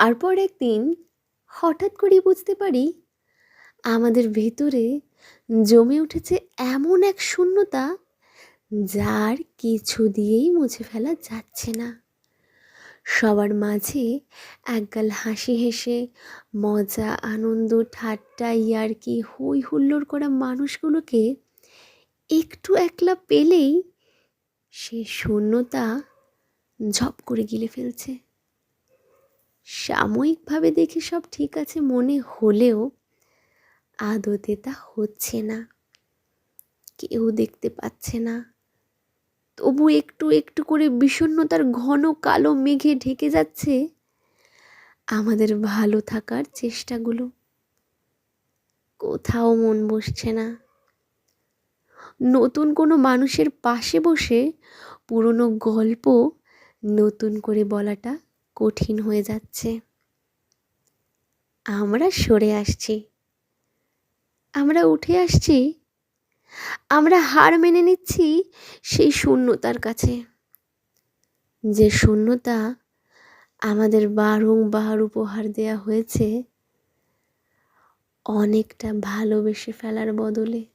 তারপর একদিন হঠাৎ করে বুঝতে পারি আমাদের ভেতরে জমে উঠেছে এমন এক শূন্যতা যার কিছু দিয়েই মুছে ফেলা যাচ্ছে না। সবার মাঝে একগাল হাসি হেসে মজা আনন্দ ঠাট্টা ইয়ার্কি হই হুল্লোড় করা মানুষগুলোকে একটু একলা পেলেই সে শূন্যতা ঝপ করে গিলে ফেলছে। সাময়িকভাবে দেখে সব ঠিক আছে মনে হলেও আদতে তা হচ্ছে না। কেউ দেখতে পাচ্ছে না, তবু একটু একটু করে বিষণ্ণতার ঘন কালো মেঘে ঢেকে যাচ্ছে আমাদের ভালো থাকার চেষ্টাগুলো। কোথাও মন বসছে না। নতুন কোনো মানুষের পাশে বসে পুরনো গল্প নতুন করে বলাটা কঠিন হয়ে যাচ্ছে। আমরা সরে আসছি, আমরা উঠে আসছি, আমরা হার মেনে নিচ্ছি সেই শূন্যতার কাছে, যে শূন্যতা আমাদের বারংবার উপহার দেয়া হয়েছে অনেকটা ভালোবেসে ফেলার বদলে।